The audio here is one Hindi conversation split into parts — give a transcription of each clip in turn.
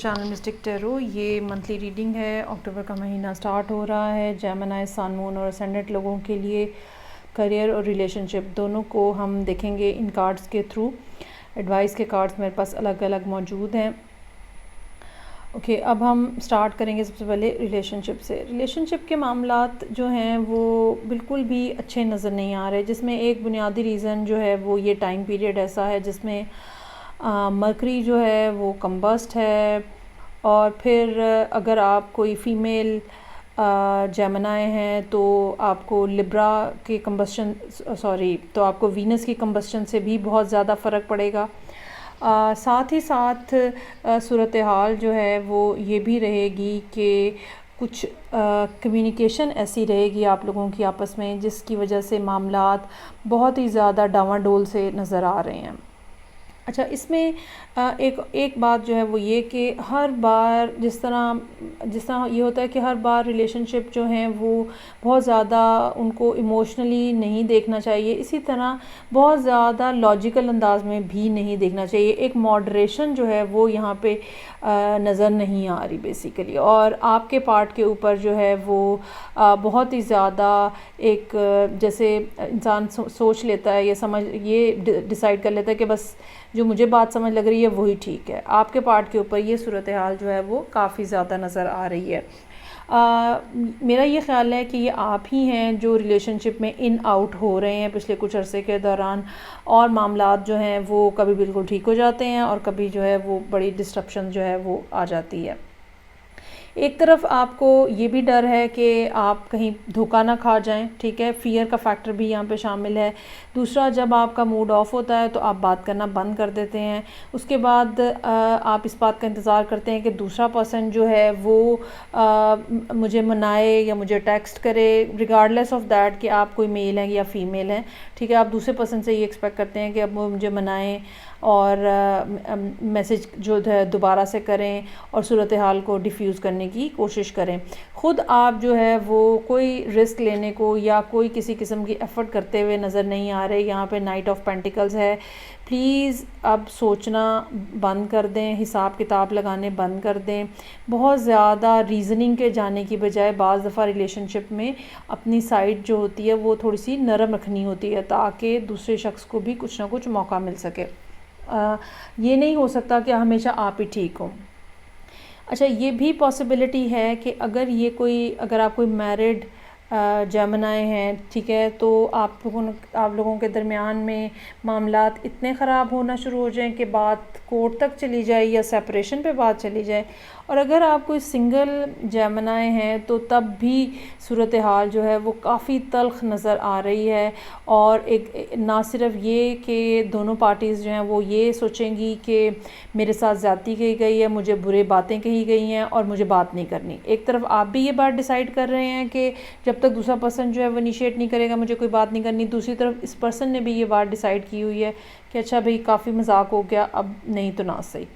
Channel mistake tarot. ये मंथली रीडिंग है। अक्टूबर का महीना स्टार्ट हो रहा है। जेमिनी, सन, मून और असेंडेंट लोगों के लिए करियर और रिलेशनशिप दोनों को हम देखेंगे इन कार्ड्स के थ्रू। एडवाइस के कार्ड्स मेरे पास अलग अलग मौजूद हैं। ओके, अब हम स्टार्ट करेंगे सबसे पहले रिलेशनशिप से। रिलेशनशिप के मामलात जो हैं वो बिल्कुल भी अच्छे नज़र नहीं आ रहे, जिसमें एक बुनियादी रीज़न जो है वो ये टाइम पीरियड ऐसा है जिसमें मरकरी जो है वो कम्बस्ट है। और फिर अगर आप कोई फ़ीमेल जेमिनी हैं तो आपको लिब्रा के कम्बस्शन तो आपको वीनस की कम्बस्शन से भी बहुत ज़्यादा फ़र्क पड़ेगा। साथ ही साथ सूरत हाल जो है वो ये भी रहेगी कि कुछ कम्युनिकेशन ऐसी रहेगी आप लोगों की आपस में जिसकी वजह से मामलात बहुत ही ज़्यादा डावाडोल से नज़र आ रहे हैं। अच्छा, इसमें एक बात जो है वो ये कि हर बार जिस तरह ये होता है कि हर बार रिलेशनशिप जो हैं वो बहुत ज़्यादा उनको इमोशनली नहीं देखना चाहिए, इसी तरह बहुत ज़्यादा लॉजिकल अंदाज में भी नहीं देखना चाहिए। एक मॉडरेशन जो है वो यहाँ पे नज़र नहीं आ रही बेसिकली। और आपके पार्ट के ऊपर जो है वो बहुत ही ज़्यादा एक जैसे इंसान सोच लेता है, ये डिसाइड कर लेता है कि बस जो मुझे बात समझ लग रही है वही ठीक है। आपके पार्ट के ऊपर ये सूरत हाल जो है वो काफ़ी ज़्यादा नज़र आ रही है। मेरा ये ख़्याल है कि ये आप ही हैं जो रिलेशनशिप में इन आउट हो रहे हैं पिछले कुछ अरसे के दौरान, और मामलात जो हैं वो कभी बिल्कुल ठीक हो जाते हैं और कभी जो है वो बड़ी डिस्ट्रप्शन जो है वो आ जाती है। एक तरफ आपको ये भी डर है कि आप कहीं धोखा ना खा जाएं, ठीक है, फ़ियर का फैक्टर भी यहाँ पे शामिल है। दूसरा, जब आपका मूड ऑफ होता है तो आप बात करना बंद कर देते हैं। उसके बाद आप इस बात का इंतज़ार करते हैं कि दूसरा पर्सन जो है वो मुझे मनाए या मुझे टेक्स्ट करे, रिगार्डलेस ऑफ दैट कि आप कोई मेल हैं या फ़ीमेल हैं, ठीक है। आप दूसरे पर्सन से ये एक्सपेक्ट करते हैं कि अब वो मुझे मनाएं और मैसेज जो है दोबारा से करें और सूरत हाल को डिफ्यूज़ करने की कोशिश करें। ख़ुद आप जो है वो कोई रिस्क लेने को या कोई किसी किस्म की एफ़र्ट करते हुए नज़र नहीं आ रहे। यहाँ पे नाइट ऑफ पेंटिकल्स है। प्लीज़ अब सोचना बंद कर दें, हिसाब किताब लगाने बंद कर दें। बहुत ज़्यादा रीज़निंग के जाने की बजाय बाज़ दफ़ा रिलेशनशिप में अपनी साइड जो होती है वो थोड़ी सी नरम रखनी होती है ताकि दूसरे शख्स को भी कुछ ना कुछ मौका मिल सके। ये नहीं हो सकता कि हमेशा आप ही ठीक हो। अच्छा, ये भी पॉसिबिलिटी है कि अगर आप कोई मैरिड जेमिनी हैं, ठीक है, तो आप लोगों के दरमियान में मामलात इतने ख़राब होना शुरू हो जाएं कि बात कोर्ट तक चली जाए या सेपरेशन पे बात चली जाए। और अगर आप कोई सिंगल जेमिनी हैं तो तब भी सूरत हाल जो है वो काफ़ी तल्ख़ नज़र आ रही है। और एक ना सिर्फ ये कि दोनों पार्टीज़ जो हैं वो ये सोचेंगी कि मेरे साथ ज़्यादती की गई है, मुझे बुरे बातें कही गई हैं और मुझे बात नहीं करनी। एक तरफ आप भी ये बात डिसाइड कर रहे हैं कि जब तक दूसरा पर्सन जो है वो इनिशिएट नहीं करेगा मुझे कोई बात नहीं करनी। दूसरी तरफ इस पर्सन ने भी ये बात डिसाइड की हुई है कि अच्छा भाई काफ़ी मजाक हो गया, अब नहीं तो ना सही।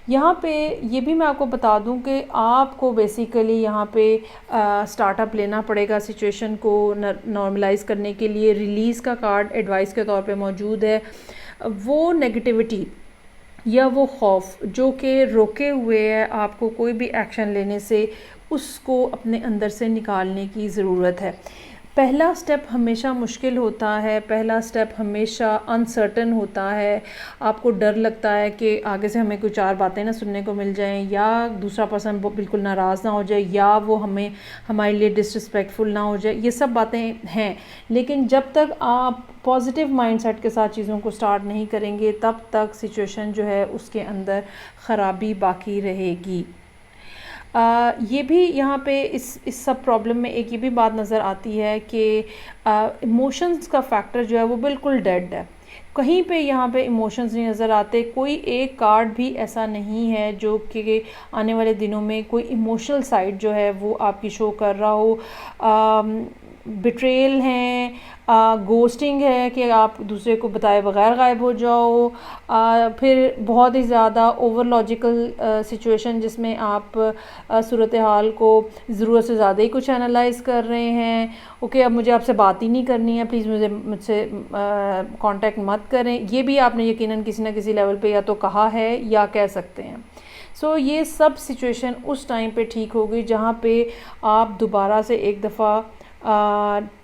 यहाँ पे ये भी मैं आपको बता दूं कि आपको बेसिकली यहाँ पे स्टार्टअप लेना पड़ेगा सिचुएशन को नॉर्मलाइज़ करने के लिए। रिलीज़ का कार्ड एडवाइस के तौर पे मौजूद है। वो नेगेटिविटी या वो खौफ जो कि रोके हुए है आपको कोई भी एक्शन लेने से, उसको अपने अंदर से निकालने की ज़रूरत है। पहला स्टेप हमेशा मुश्किल होता है, पहला स्टेप हमेशा अनसर्टन होता है। आपको डर लगता है कि आगे से हमें कोई चार बातें ना सुनने को मिल जाएं, या दूसरा पर्सन बिल्कुल नाराज़ ना हो जाए, या वो हमारे लिए डिसरिस्पेक्टफुल ना हो जाए। ये सब बातें हैं, लेकिन जब तक आप पॉजिटिव माइंडसेट के साथ चीज़ों को स्टार्ट नहीं करेंगे तब तक सिचुएशन जो है उसके अंदर ख़राबी बाकी रहेगी। ये भी यहाँ पे इस सब प्रॉब्लम में एक ये भी बात नज़र आती है कि इमोशंस का फैक्टर जो है वो बिल्कुल डेड है। कहीं पे यहाँ पे इमोशंस नहीं नज़र आते। कोई एक कार्ड भी ऐसा नहीं है जो कि आने वाले दिनों में कोई इमोशनल साइड जो है वो आपकी शो कर रहा हो। बिट्रेल हैं, गोस्टिंग है कि आप दूसरे को बताए बगैर गायब हो जाओ, फिर बहुत ही ज़्यादा ओवर लॉजिकल सिचुएशन जिसमें आप सूरत हाल को ज़रूरत से ज़्यादा ही कुछ एनालाइज कर रहे हैं। ओके, अब मुझे आपसे बात ही नहीं करनी है, प्लीज़ मुझसे कांटेक्ट मत करें। ये भी आपने यकीनन किसी न किसी लेवल पे या तो कहा है या कह सकते हैं। सो ये सब सिचुएशन उस टाइम पे ठीक होगी जहाँ पे आप दोबारा से एक दफ़ा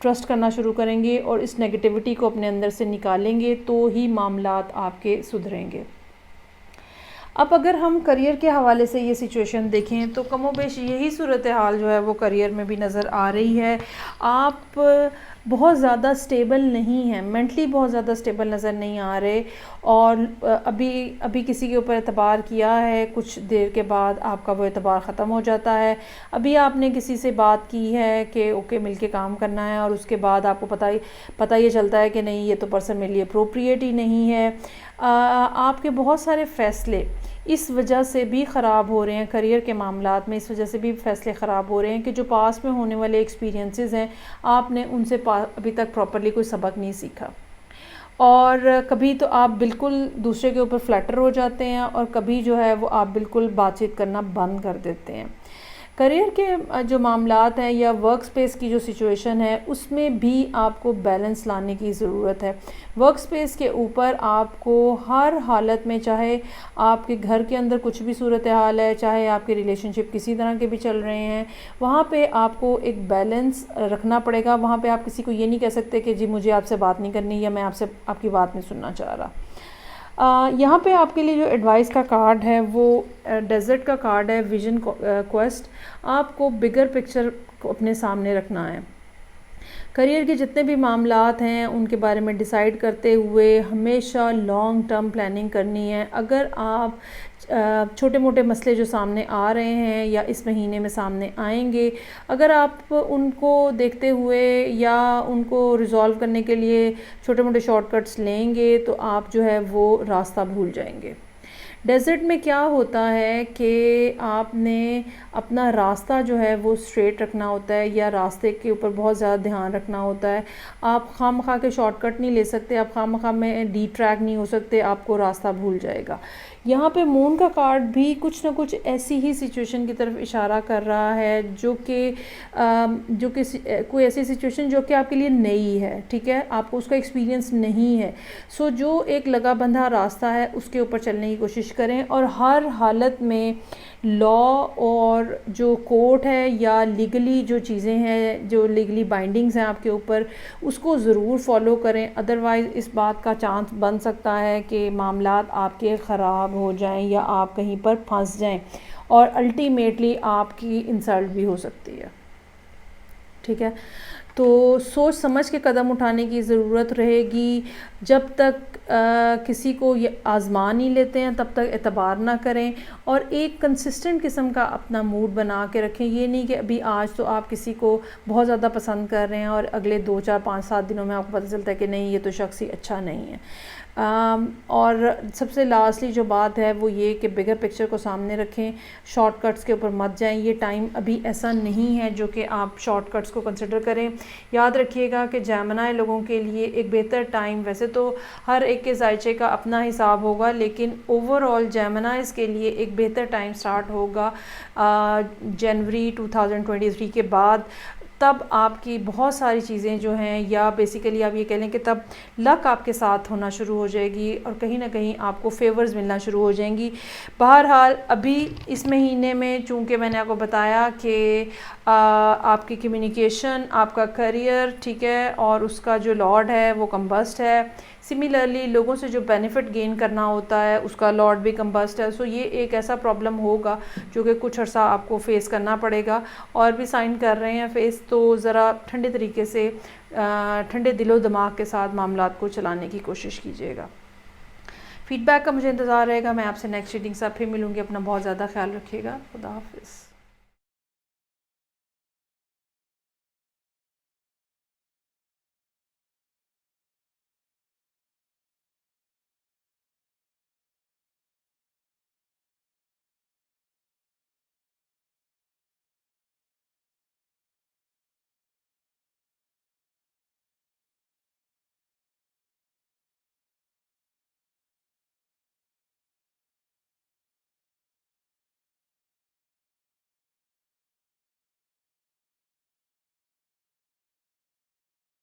ट्रस्ट करना शुरू करेंगे और इस नेगेटिविटी को अपने अंदर से निकालेंगे, तो ही मामलात आपके सुधरेंगे। अब अगर हम करियर के हवाले से ये सिचुएशन देखें तो कमोबेश यही सूरत हाल जो है वो करियर में भी नज़र आ रही है। आप बहुत ज़्यादा स्टेबल नहीं हैं, मेंटली बहुत ज़्यादा स्टेबल नज़र नहीं आ रहे, और अभी किसी के ऊपर एतबार किया है, कुछ देर के बाद आपका वो एतबार ख़त्म हो जाता है। अभी आपने किसी से बात की है कि ओके मिलके काम करना है, और उसके बाद आपको पता ये चलता है कि नहीं, ये तो पर्सन मेरे लिए अप्रोप्रिएट ही नहीं है। आपके बहुत सारे फ़ैसले इस वजह से भी ख़राब हो रहे हैं, करियर के मामलात में इस वजह से भी फ़ैसले ख़राब हो रहे हैं कि जो पास में होने वाले एक्सपीरियंसेस हैं, आपने उनसे अभी तक प्रॉपर्ली कोई सबक नहीं सीखा, और कभी तो आप बिल्कुल दूसरे के ऊपर फ्लैटर हो जाते हैं, और कभी जो है वो आप बिल्कुल बातचीत करना बंद कर देते हैं। करियर के जो मामलात हैं या वर्क स्पेस की जो सिचुएशन है, उसमें भी आपको बैलेंस लाने की ज़रूरत है। वर्क स्पेस के ऊपर आपको हर हालत में, चाहे आपके घर के अंदर कुछ भी सूरत हाल है, चाहे आपके रिलेशनशिप किसी तरह के भी चल रहे हैं, वहाँ पे आपको एक बैलेंस रखना पड़ेगा। वहाँ पे आप किसी को ये नहीं कह सकते कि जी मुझे आपसे बात नहीं करनी, या मैं आपकी बात नहीं सुनना चाह रहा। यहाँ पे आपके लिए जो एडवाइस का कार्ड है वो डेजर्ट का कार्ड है, विजन क्वेस्ट। आपको बिगर पिक्चर को अपने सामने रखना है। करियर के जितने भी मामलात हैं उनके बारे में डिसाइड करते हुए हमेशा लॉन्ग टर्म प्लानिंग करनी है। अगर आप छोटे मोटे मसले जो सामने आ रहे हैं या इस महीने में सामने आएंगे, अगर आप उनको देखते हुए या उनको रिज़ॉल्व करने के लिए छोटे मोटे शॉर्टकट्स लेंगे, तो आप जो है वो रास्ता भूल जाएंगे। डेज़र्ट में क्या होता है कि आपने अपना रास्ता जो है वो स्ट्रेट रखना होता है, या रास्ते के ऊपर बहुत ज़्यादा ध्यान रखना होता है। आप खामखा के शॉर्टकट नहीं ले सकते, आप खामखा में डी ट्रैक नहीं हो सकते, आपको रास्ता भूल जाएगा। यहाँ पे मून का कार्ड भी कुछ ना कुछ ऐसी ही सिचुएशन की तरफ इशारा कर रहा है, जो कि कोई ऐसी सिचुएशन जो कि आपके लिए नई है, ठीक है, आपको उसका एक्सपीरियंस नहीं है। सो जो एक लगा बंधा रास्ता है उसके ऊपर चलने की कोशिश करें, और हर हालत में लॉ और जो कोर्ट है या लीगली जो चीज़ें हैं, जो लीगली बाइंडिंग्स हैं आपके ऊपर, उसको ज़रूर फॉलो करें। अदरवाइज़ इस बात का चांस बन सकता है कि मामलात आपके ख़राब हो जाएं या आप कहीं पर फंस जाएं, और अल्टीमेटली आपकी इंसल्ट भी हो सकती है, ठीक है। तो सोच समझ के कदम उठाने की ज़रूरत रहेगी। जब तक किसी को ये आज़मा नहीं लेते हैं तब तक एतबार ना करें, और एक कंसिस्टेंट किस्म का अपना मूड बना के रखें। ये नहीं कि अभी आज तो आप किसी को बहुत ज़्यादा पसंद कर रहे हैं और अगले 2, 4, 5, 7 दिनों में आपको पता चलता है कि नहीं, ये तो शख्स ही अच्छा नहीं है। और सबसे लास्टली जो बात है वो ये कि बिगर पिक्चर को सामने रखें, शॉर्टकट्स के ऊपर मत जाएं। ये टाइम अभी ऐसा नहीं है जो कि आप शॉर्टकट्स को कंसिडर करें। याद रखिएगा कि जेमिनी लोगों के लिए एक बेहतर टाइम, वैसे तो हर एक के जायचे का अपना हिसाब होगा, लेकिन ओवरऑल जेमिनीज़ के लिए एक बेहतर टाइम स्टार्ट होगा जनवरी 2023 के बाद। तब आपकी बहुत सारी चीज़ें जो हैं, या बेसिकली आप ये कह लें कि तब लक आपके साथ होना शुरू हो जाएगी, और कहीं ना कहीं आपको फेवर्स मिलना शुरू हो जाएंगी। बहरहाल अभी इस महीने में चूँकि मैंने आपको बताया कि आपकी कम्युनिकेशन, आपका करियर, ठीक है, और उसका जो लॉर्ड है वो कंबस्ट है। सिमिलरली लोगों से जो बेनिफिट गेन करना होता है उसका लॉर्ड भी कंबस्ट है। सो ये एक ऐसा प्रॉब्लम होगा जो कि कुछ अर्सा आपको फेस करना पड़ेगा, और भी साइन कर रहे हैं फेस। तो ज़रा ठंडे तरीके से, ठंडे दिलो दिमाग के साथ मामलात को चलाने की कोशिश कीजिएगा। फीडबैक का मुझे इंतज़ार रहेगा। मैं आपसे नेक्स्ट रीडिंग से फिर मिलूँगी। अपना बहुत ज़्यादा ख्याल रखिएगा। खुदा हाफिज़।